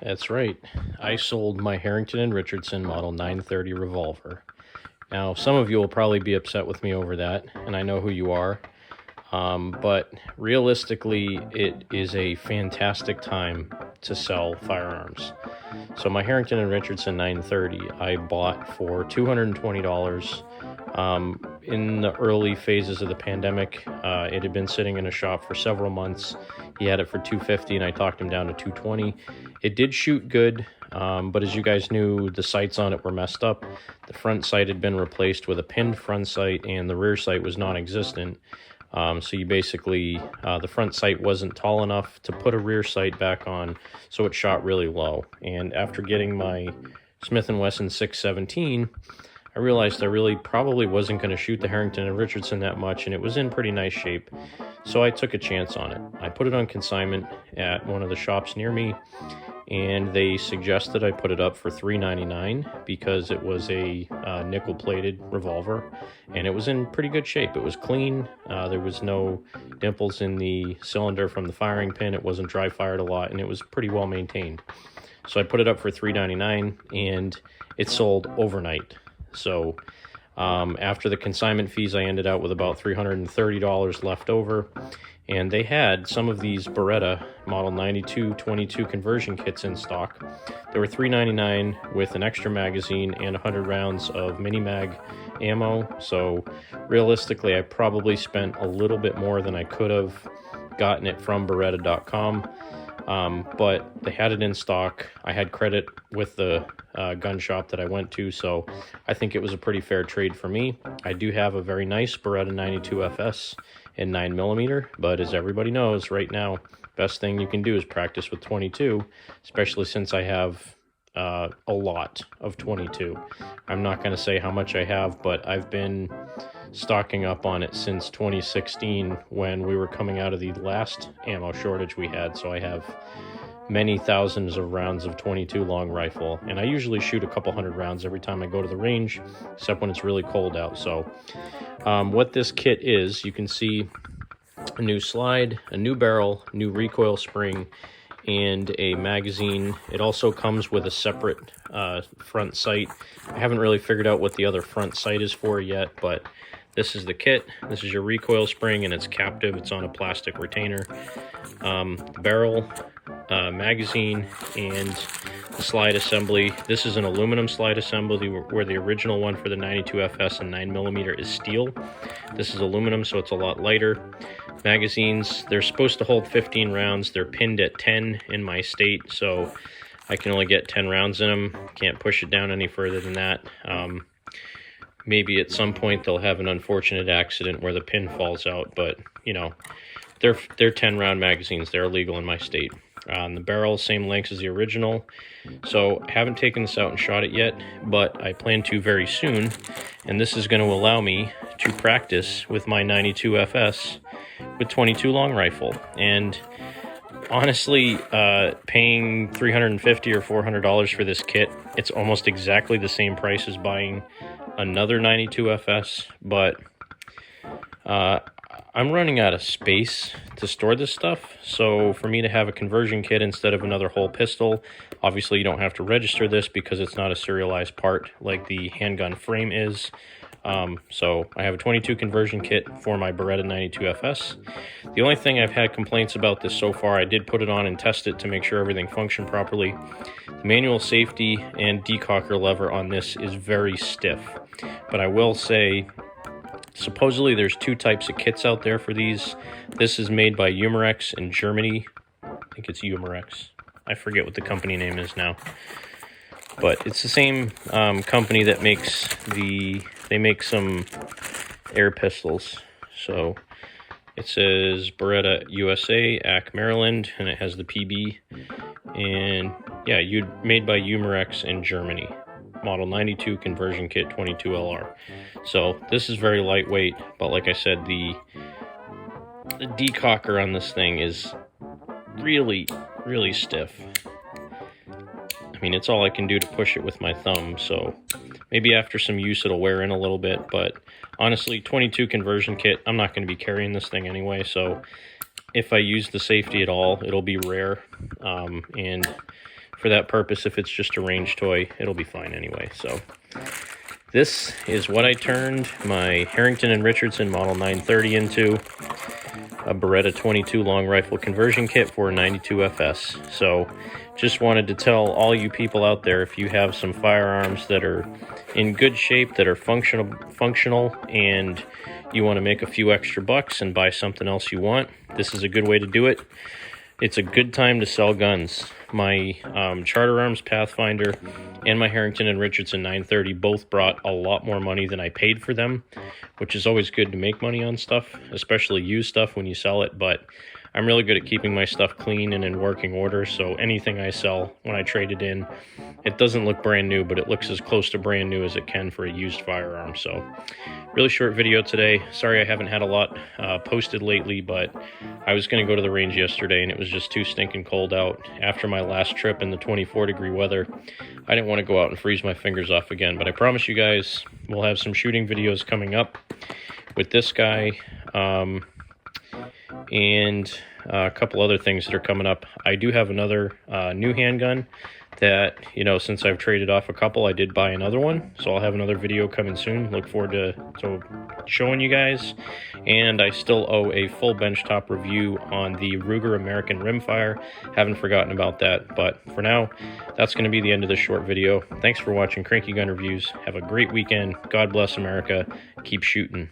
That's right. I sold my Harrington and Richardson model 930 revolver. Now, some of you will probably be upset with me over that, and I know who you are. But realistically, it is a fantastic time to sell firearms. So my Harrington and Richardson 930, I bought for $220. In the early phases of the pandemic, it had been sitting in a shop for several months. He had it for $250, and I talked him down to $220. It did shoot good, but as you guys knew, the sights on it were messed up. The front sight had been replaced with a pinned front sight, and the rear sight was non-existent. So you basically, the front sight wasn't tall enough to put a rear sight back on, so it shot really low. And after getting my Smith & Wesson 617, I realized I really probably wasn't going to shoot the Harrington and Richardson that much, and it was in pretty nice shape. So I took a chance on it. I put it on consignment at one of the shops near me, and they suggested I put it up for $3.99 because it was a nickel-plated revolver, and it was in pretty good shape. It was clean. There was no dimples in the cylinder from the firing pin. It wasn't dry-fired a lot, and it was pretty well maintained. So I put it up for $3.99, and it sold overnight. So after the consignment fees, I ended out with about $330 left over. And they had some of these Beretta Model 9222 conversion kits in stock. They were $3.99 with an extra magazine and 100 rounds of mini-mag ammo. So realistically, I probably spent a little bit more than I could have gotten it from Beretta.com. But they had it in stock. I had credit with the gun shop that I went to, so I think it was a pretty fair trade for me. I do have a very nice Beretta 92 FS in 9mm, but as everybody knows right now, best thing you can do is practice with 22, especially since I have a lot of 22. I'm not going to say how much I have, but I've been stocking up on it since 2016 when we were coming out of the last ammo shortage we had. So I have many thousands of rounds of 22 long rifle, and I usually shoot a couple hundred rounds every time I go to the range, except when it's really cold out. So what this kit is, you can see a new slide, a new barrel, new recoil spring, and a magazine. It also comes with a separate front sight. I haven't really figured out what the other front sight is for yet, but this is the kit. This is your recoil spring, and it's captive. It's on a plastic retainer. Barrel, magazine, and the slide assembly. This is an aluminum slide assembly where the original one for the 92 FS and 9mm is steel. This is aluminum, so it's a lot lighter. Magazines, they're supposed to hold 15 rounds. They're pinned at 10 in my state, so I can only get 10 rounds in them. Can't push it down any further than that. Maybe at some point they'll have an unfortunate accident where the pin falls out, but you know, they're 10-round magazines. They're illegal in my state. The barrel, same length as the original. So I haven't taken this out and shot it yet, but I plan to very soon, and this is going to allow me to practice with my 92 FS with 22 long rifle. And honestly, paying $350 or $400 for this kit, it's almost exactly the same price as buying another 92 FS, but I'm running out of space to store this stuff, so for me to have a conversion kit instead of another whole pistol, obviously you don't have to register this because it's not a serialized part like the handgun frame is. So I have a 22 conversion kit for my Beretta 92 FS. The only thing I've had complaints about this so far, I did put it on and test it to make sure everything functioned properly. The manual safety and decocker lever on this is very stiff, but I will say, supposedly there's two types of kits out there for these. This is made by Umarex in Germany. I think it's Umarex. I forget what the company name is now. But it's the same company that makes they make some air pistols. So it says Beretta USA, AC, Maryland, and it has the PB. And yeah, made by Umarex in Germany. model 92 conversion kit 22LR. So this is very lightweight, but like I said, the decocker on this thing is really stiff. I mean, it's all I can do to push it with my thumb, so maybe after some use it'll wear in a little bit, but honestly, 22 conversion kit, I'm not going to be carrying this thing anyway, so if I use the safety at all, it'll be rare, and for that purpose, if it's just a range toy, it'll be fine anyway. So this is what I turned my Harrington and Richardson Model 930 into, a Beretta 22 long rifle conversion kit for 92 FS. So just wanted to tell all you people out there, if you have some firearms that are in good shape, that are functional, and you want to make a few extra bucks and buy something else you want, this is a good way to do it. It's a good time to sell guns. My Charter Arms Pathfinder and my Harrington and Richardson 930 both brought a lot more money than I paid for them, which is always good to make money on stuff, especially used stuff when you sell it, but I'm really good at keeping my stuff clean and in working order, so anything I sell, when I trade it in, it doesn't look brand new, but it looks as close to brand new as it can for a used firearm. So really short video today. Sorry I haven't had a lot posted lately, but I was going to go to the range yesterday and it was just too stinking cold out. After my last trip in the 24-degree weather, I didn't want to go out and freeze my fingers off again, but I promise you guys we'll have some shooting videos coming up with this guy, and a couple other things that are coming up. I do have another new handgun that, you know, since I've traded off a couple, I did buy another one, so I'll have another video coming soon. Look forward to showing you guys. And I still owe a full benchtop review on the Ruger American Rimfire. Haven't forgotten about that, but for now, that's going to be the end of this short video. Thanks for watching Cranky Gun Reviews. Have a great weekend. God bless America. Keep shooting.